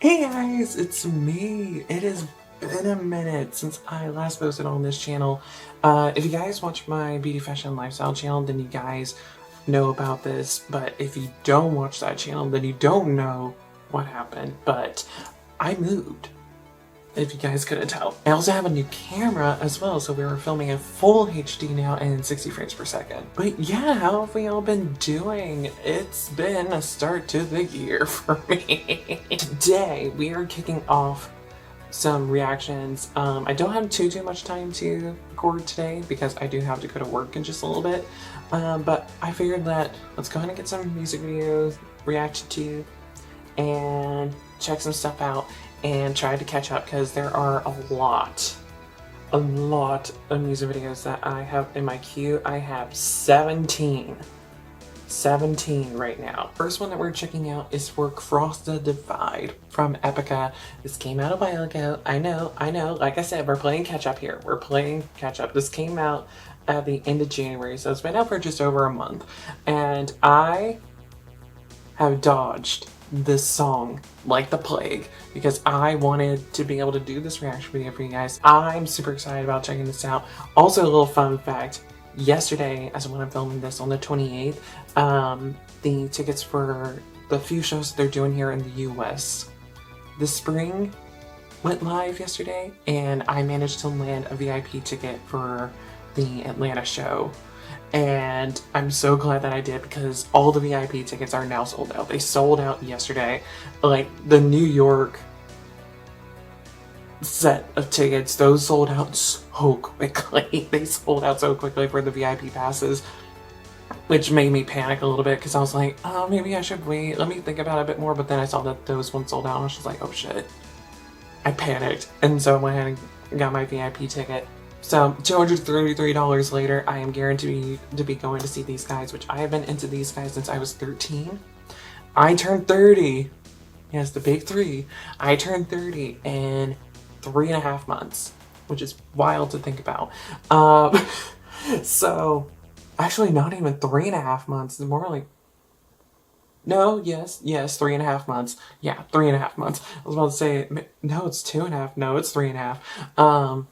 Hey guys, it's me. It has been a minute since I last posted on this channel. If you guys watch my beauty, fashion, and lifestyle channel, then you guys know about this. But if you don't watch that channel, then you don't know what happened. But I moved, if you guys couldn't tell. I also have a new camera as well, so we were filming in full HD now and 60 frames per second. But yeah, how have we all been doing? It's been a start to the year for me. Today, we are kicking off some reactions. I don't have too much time to record today because I do have to go to work in just a little bit. But I figured that let's go ahead and get some music videos reacted to and check some stuff out and try to catch up because there are a lot of music videos that I have in my queue. I have 17 right now. First one that we're checking out is for Cross the Divide from Epica. This came out a while ago. I know. Like I said, we're playing catch up here. We're playing catch up. This came out at the end of January, so it's been out for just over a month. And I have dodged this song like the plague because I wanted to be able to do this reaction video for you guys. I'm super excited about checking this out. Also, a little fun fact. Yesterday, as when I'm filming this on the 28th, the tickets for the few shows that they're doing here in the US this spring went live yesterday, and I managed to land a VIP ticket for the Atlanta show. And I'm so glad that I did because all the VIP tickets are now sold out. They sold out yesterday. Like the New York set of tickets, those sold out so quickly. They sold out so quickly for the VIP passes, which made me panic a little bit because I was like, oh, maybe I should wait. Let me think about it a bit more. But then I saw that those ones sold out and I was just like, oh shit. I panicked. And so I went ahead and got my VIP ticket. So $233 later, I am guaranteed to be going to see these guys, which I have been into these guys since I was 13. I turned 30. Yes, the big 3. I turned 30 in 3.5 months, which is wild to think about. So actually not even 3.5 months. It's more like, no, yes, 3.5 months. Yeah, 3.5 months. I was about to say, no, it's 2.5. No, it's 3.5.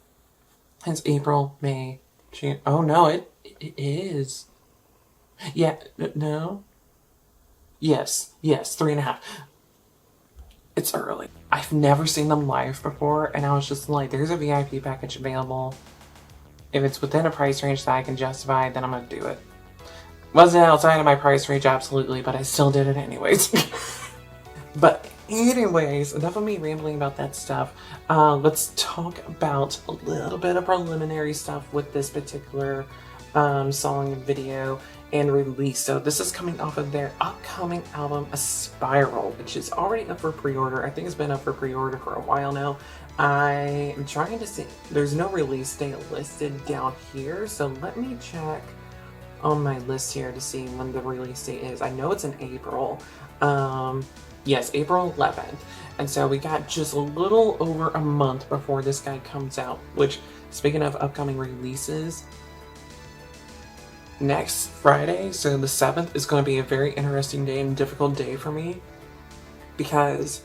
It's April, May, June. Oh no, it is. Yeah, no. Yes, 3.5. It's early. I've never seen them live before, and I was just like, there's a VIP package available. If it's within a price range that I can justify, then I'm gonna do it. Wasn't outside of my price range, absolutely, but I still did it anyways. But anyways, enough of me rambling about that stuff. Let's talk about a little bit of preliminary stuff with this particular song and video and release. So this is coming off of their upcoming album, A Spiral, which is already up for pre-order. I think it's been up for pre-order for a while now. I am trying to see. There's no release date listed down here, so let me check on my list here to see when the release date is. I know it's in April. Yes, April 11th. And so we got just a little over a month before this guy comes out, which, speaking of upcoming releases, next Friday, so the 7th, is going to be a very interesting day and difficult day for me because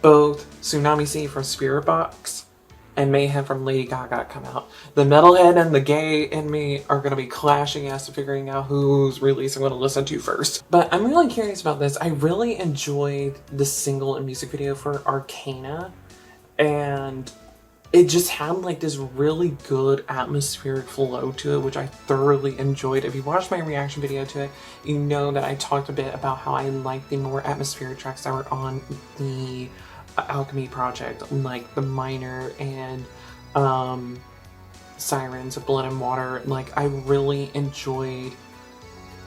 both Tsunami Sea from Spirit Box and Mayhem from Lady Gaga come out. The metalhead and the gay in me are going to be clashing as to figuring out whose release I'm going to listen to first. But I'm really curious about this. I really enjoyed the single and music video for Arcana, and it just had like this really good atmospheric flow to it, which I thoroughly enjoyed. If you watched my reaction video to it, you know that I talked a bit about how I like the more atmospheric tracks that were on the Alchemy project, like the Minor and Sirens of Blood and Water. Like, I really enjoyed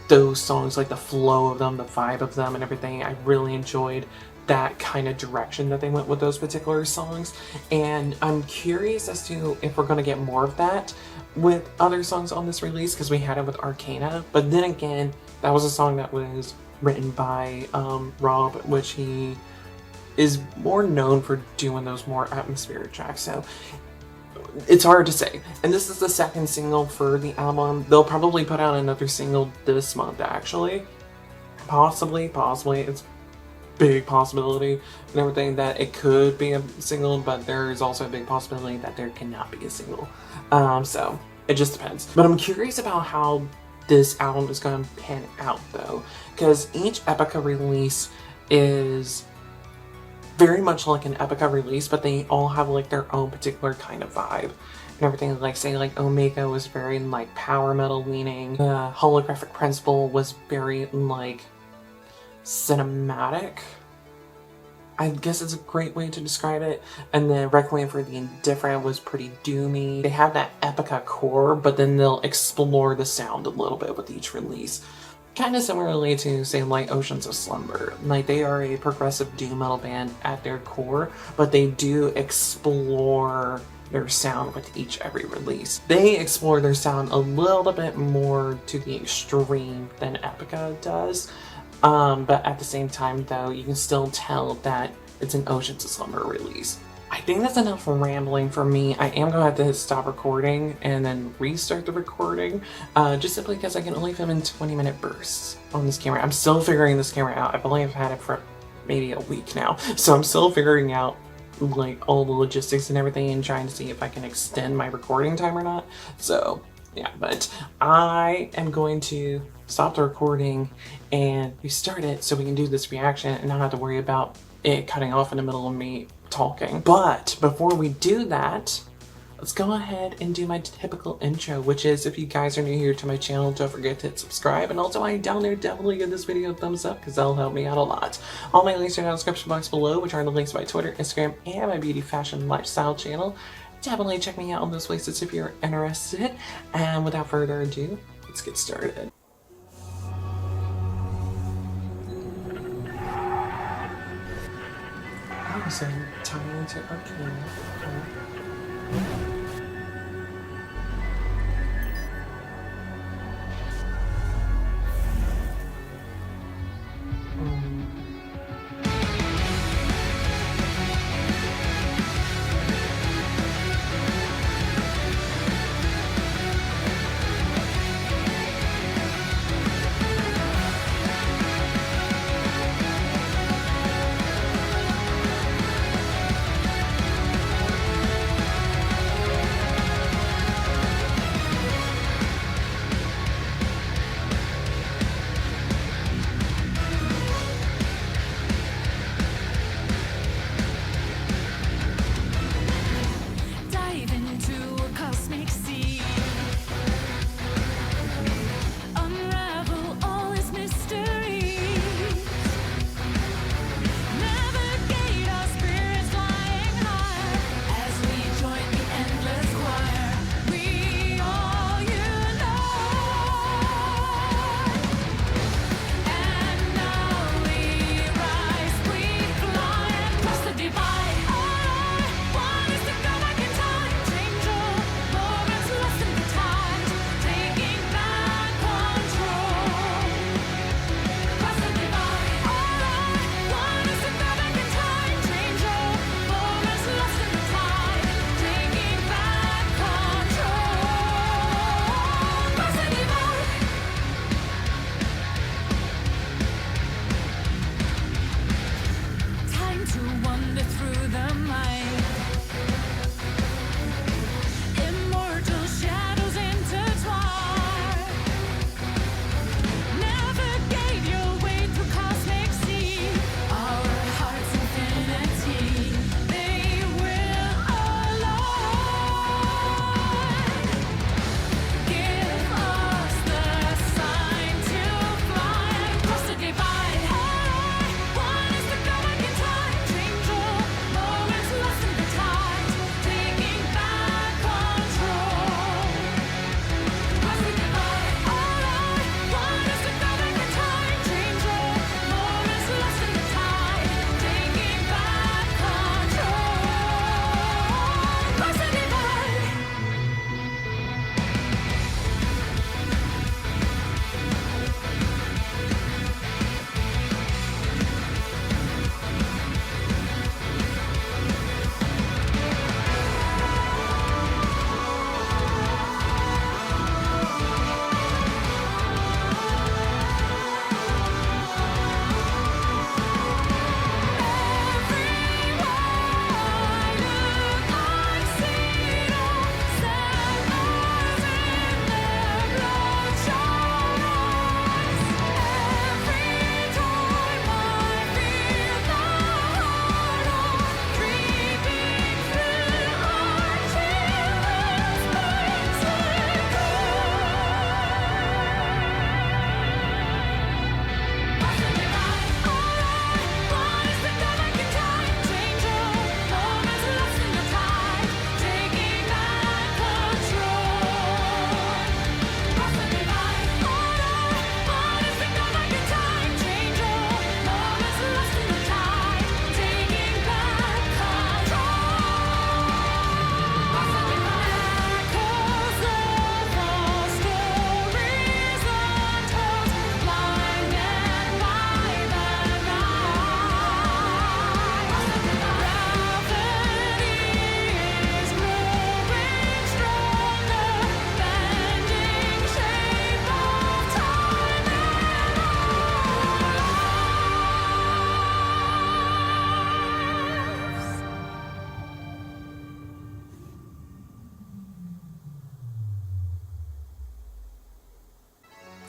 those songs, like the flow of them, the vibe of them and everything. I really enjoyed that kind of direction that they went with those particular songs, and I'm curious as to if we're going to get more of that with other songs on this release, because we had it with Arcana. But then again, that was a song that was written by Rob, which he is more known for doing those more atmospheric tracks, so it's hard to say. And this is the second single for the album. They'll probably put out another single this month, actually. Possibly. It's big possibility and everything that it could be a single, but there is also a big possibility that there cannot be a single. So it just depends. But I'm curious about how this album is going to pan out though, because each Epica release is very much like an Epica release, but they all have like their own particular kind of vibe and everything. Like say like Omega was very like power metal leaning, Holographic Principle was very like cinematic, I guess is a great way to describe it, and then Requiem for the Indifferent was pretty doomy. They have that Epica core, but then they'll explore the sound a little bit with each release. Kind of similarly to, say, like Oceans of Slumber. Like, they are a progressive doom metal band at their core, but they do explore their sound with every release. They explore their sound a little bit more to the extreme than Epica does, but at the same time, though, you can still tell that it's an Oceans of Slumber release. I think that's enough rambling for me. I am going to have to stop recording and then restart the recording, just simply because I can only film in 20-minute bursts on this camera. I'm still figuring this camera out. I've only had it for maybe a week now, so I'm still figuring out like all the logistics and everything and trying to see if I can extend my recording time or not. So yeah, but I am going to stop the recording and restart it so we can do this reaction and not have to worry about it cutting off in the middle of me talking. But before we do that, let's go ahead and do my typical intro, which is, if you guys are new here to my channel, don't forget to hit subscribe, and also while you're down there, definitely give this video a thumbs up because that'll help me out a lot. All my links are in the description box below, which are the links to my Twitter, Instagram, and my beauty, fashion, lifestyle channel. Definitely check me out on those places if you're interested. And without further ado, let's get started. Oh, so tying into Arcana. Okay.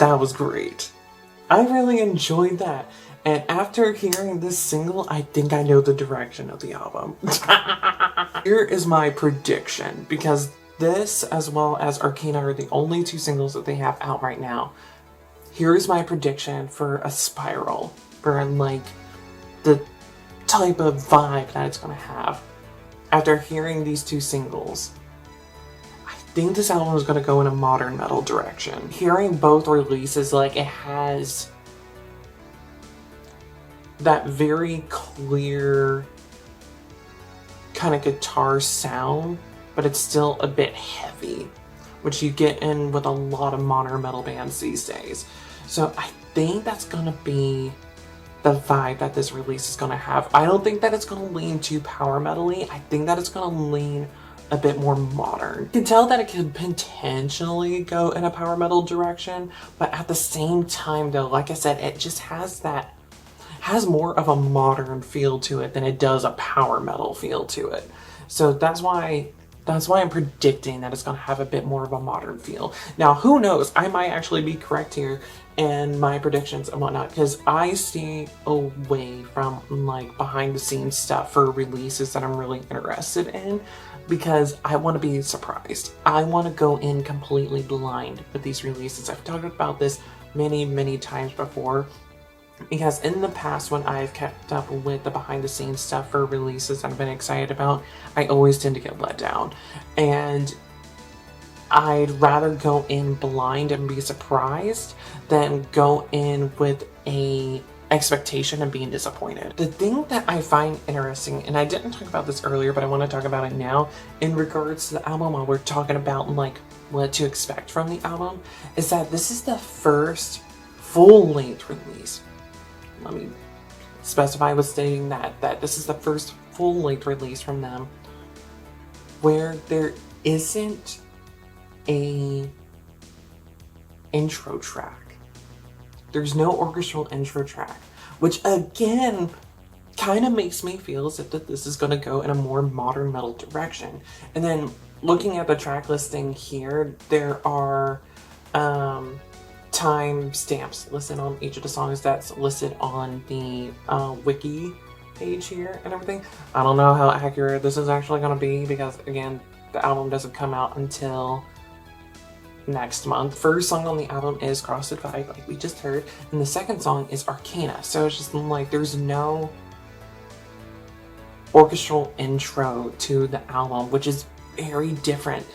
That was great. I really enjoyed that. And after hearing this single, I think I know the direction of the album. Here is my prediction, because this as well as Arcana are the only two singles that they have out right now. Here is my prediction for a spiral, for like the type of vibe that it's gonna have. After hearing these two singles, I think this album is gonna go in a modern metal direction. Hearing both releases, like, it has that very clear kind of guitar sound, but it's still a bit heavy, which you get in with a lot of modern metal bands these days. So I think that's gonna be the vibe that this release is gonna have. I don't think that it's gonna lean too power metal-y. I think that it's gonna lean a bit more modern. You can tell that it could potentially go in a power metal direction, but at the same time though, like I said, it just has more of a modern feel to it than it does a power metal feel to it. So that's why I'm predicting that it's going to have a bit more of a modern feel. Now, who knows? I might actually be correct here in my predictions and whatnot, because I stay away from like behind the scenes stuff for releases that I'm really interested in, because I want to be surprised. I want to go in completely blind with these releases. I've talked about this many times before, because in the past when I've kept up with the behind the scenes stuff for releases that I've been excited about, I always tend to get let down. And I'd rather go in blind and be surprised than go in with a expectation of being disappointed. The thing that I find interesting, and I didn't talk about this earlier, but I want to talk about it now in regards to the album while we're talking about like what to expect from the album, is that this is the first full-length release. Let me specify with stating that this is the first full-length release from them where there isn't a intro track. There's no orchestral intro track, which again kind of makes me feel as if that this is going to go in a more modern metal direction. And then looking at the track listing here, there are time stamps listed on each of the songs that's listed on the wiki page here and everything. I don't know how accurate this is actually going to be, because again, the album doesn't come out until next month. First song on the album is Crossed Five, like we just heard, and the second song is Arcana. So it's just like there's no orchestral intro to the album, which is very different.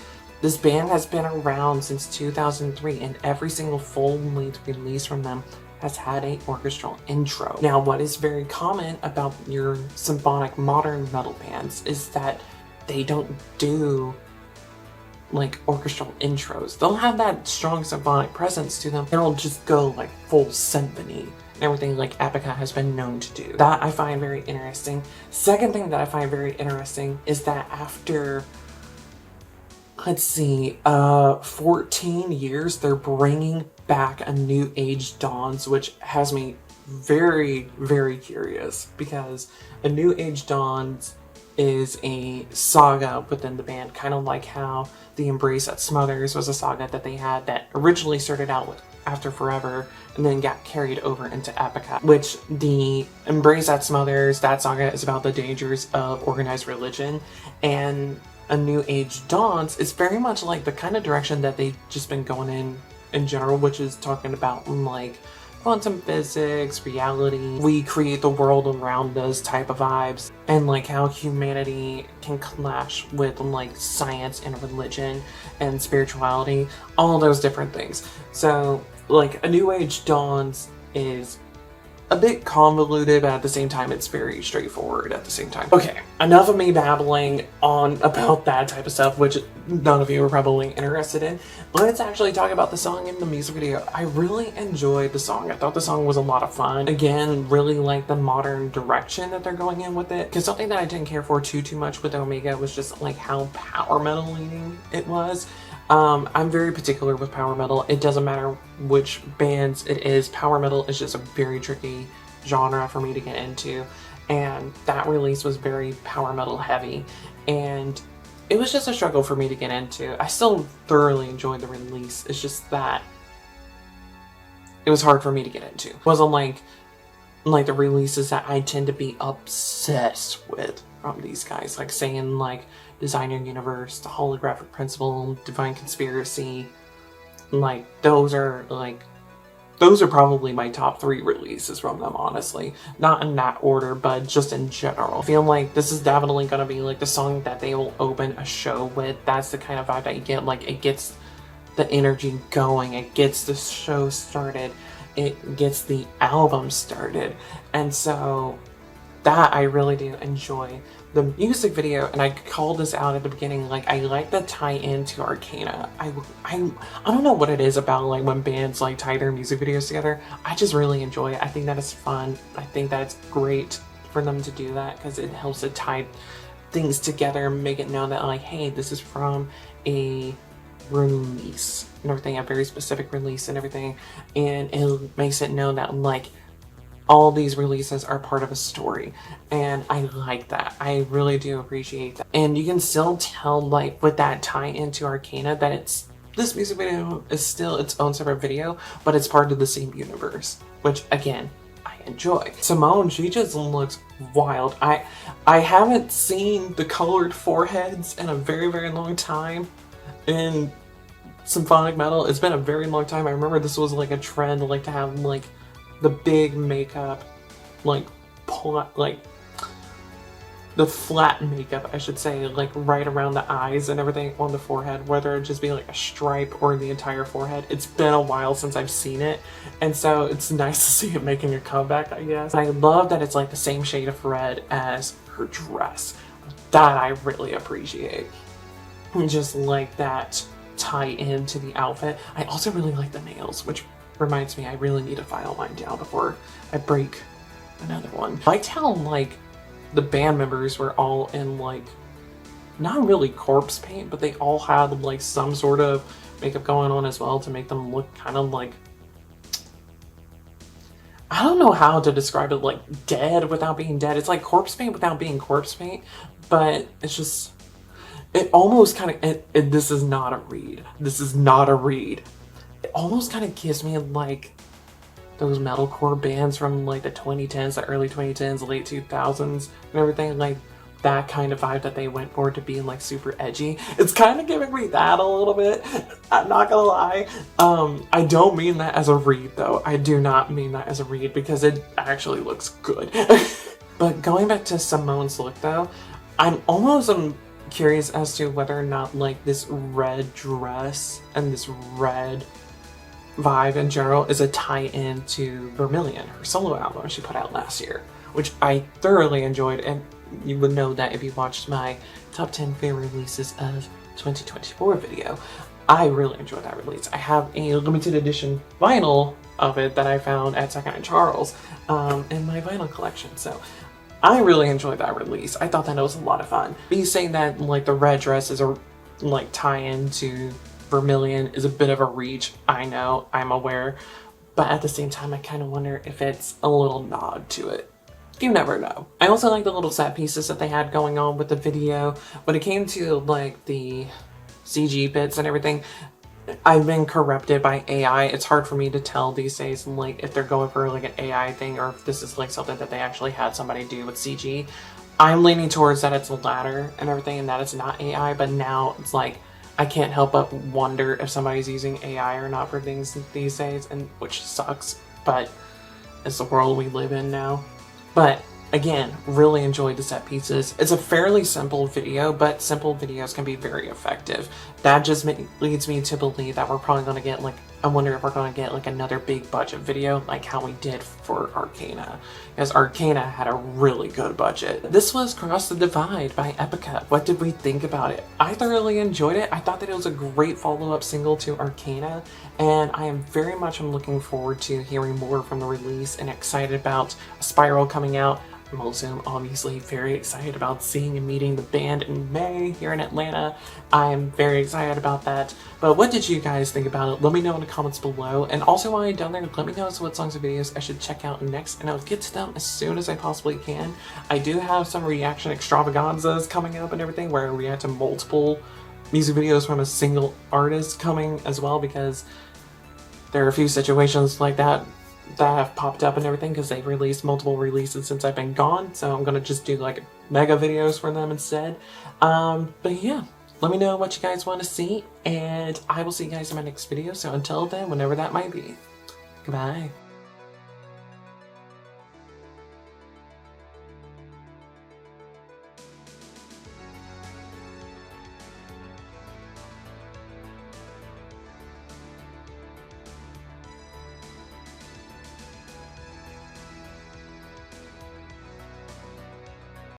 This band has been around since 2003, and every single full-length release from them has had an orchestral intro. Now, what is very common about your symphonic modern metal bands is that they don't do like orchestral intros. They'll have that strong symphonic presence to them, and it'll just go like full symphony and everything like Epica has been known to do. That I find very interesting. Second thing that I find very interesting is that after, let's see, 14 years, they're bringing back A New Age Dawns, which has me very curious, because A New Age Dawns is a saga within the band, kind of like how The Embrace That Smothers was a saga that they had that originally started out with After Forever and then got carried over into Epica, which the Embrace That Smothers, that saga is about the dangers of organized religion, and A New Age Dawns is very much like the kind of direction that they've just been going in general, which is talking about like quantum physics, reality, we create the world around us type of vibes, and like how humanity can clash with like science and religion and spirituality, all those different things. So like A New Age Dawns is a bit convoluted, but at the same time it's very straightforward at the same time. Okay, enough of me babbling on about that type of stuff, which none of you are probably interested in. Let's actually talk about the song and the music video. I really enjoyed the song. I thought the song was a lot of fun. Again, really like the modern direction that they're going in with it, because something that I didn't care for too much with Omega was just like how power metal leaning it was. I'm very particular with power metal. It doesn't matter which bands it is. Power metal is just a very tricky genre for me to get into, and that release was very power metal heavy, and it was just a struggle for me to get into. I still thoroughly enjoyed the release. It's just that it was hard for me to get into. It wasn't like the releases that I tend to be obsessed with from these guys, like saying like Designer Universe, The Holographic Principle, Divine Conspiracy. Like those are probably my top 3 releases from them, honestly. Not in that order, but just in general. I feel like this is definitely gonna be like the song that they will open a show with. That's the kind of vibe that you get. Like, it gets the energy going, it gets the show started, it gets the album started. And so that I really do enjoy. The music video, and I called this out at the beginning, like, I like the tie-in to Arcana. I don't know what it is about like when bands like tie their music videos together. I just really enjoy it. I think that is fun. I think that it's great for them to do that because it helps to tie things together and make it known that like, hey, this is from a release and everything, a very specific release and everything, and it makes it known that like all these releases are part of a story, and I like that. I really do appreciate that. And you can still tell, like, with that tie into Arcana, that this music video is still its own separate video, but it's part of the same universe, which again, I enjoy. Simone, she just looks wild. I haven't seen the colored foreheads in a very, very long time in symphonic metal. It's been a very long time. I remember this was like a trend, like to have like the big makeup, like the flat makeup, I should say, like right around the eyes and everything on the forehead, whether it just be like a stripe or the entire forehead. It's been a while since I've seen it, and so it's nice to see it making a comeback, I guess. I love that it's like the same shade of red as her dress. That I really appreciate. Just like that tie into the outfit. I also really like the nails, which reminds me, I really need to file mine down before I break another one. I liked how like the band members were all in like, not really corpse paint, but they all had like some sort of makeup going on as well to make them look kind of like, I don't know how to describe it, like dead without being dead. It's like corpse paint without being corpse paint, but it's just, it almost kind of, this is not a read. This is not a read. It almost kind of gives me like those metalcore bands from like the 2010s, the early 2010s, late 2000s and everything, like that kind of vibe that they went for to being like super edgy. It's kind of giving me that a little bit. I'm not gonna lie. I don't mean that as a read though. I do not mean that as a read because it actually looks good. But going back to Simone's look though, I'm curious as to whether or not like this red dress and this red vibe in general is a tie-in to Vermilion, her solo album she put out last year, which I thoroughly enjoyed, and you would know that if you watched my top 10 favorite releases of 2024 video. I really enjoyed that release. I have a limited edition vinyl of it that I found at Second and Charles in my vinyl collection, so I really enjoyed that release. I thought that it was a lot of fun. Me saying that like the red dress is a like tie-in to Vermilion is a bit of a reach, I know, I'm aware, but at the same time I kind of wonder if it's a little nod to it. You never know. I also like the little set pieces that they had going on with the video. When it came to like the CG bits and everything, I've been corrupted by AI. It's hard for me to tell these days like if they're going for like an AI thing or if this is like something that they actually had somebody do with CG. I'm leaning towards that it's the latter and everything and that it's not AI, but now it's like I can't help but wonder if somebody's using AI or not for things these days, and which sucks, but it's the world we live in now. But again, really enjoyed the set pieces. It's a fairly simple video, but simple videos can be very effective. That just leads me to believe that we're probably going to get like, I wonder if we're going to get like another big budget video like how we did for Arcana, because Arcana had a really good budget. This was Cross the Divide by Epica. What did we think about it? I thoroughly enjoyed it. I thought that it was a great follow-up single to Arcana, and I am very much looking forward to hearing more from the release and excited about Spiral coming out. I'm also obviously very excited about seeing and meeting the band in May here in Atlanta. I'm very excited about that. But what did you guys think about it? Let me know in the comments below. And also while you're down there, let me know what songs and videos I should check out next, and I'll get to them as soon as I possibly can. I do have some reaction extravaganzas coming up and everything where I react to multiple music videos from a single artist coming as well, because there are a few situations like that have popped up and everything because they've released multiple releases since I've been gone, so I'm gonna just do like mega videos for them instead. But yeah, let me know what you guys want to see, and I will see you guys in my next video. So until then, whenever that might be, goodbye.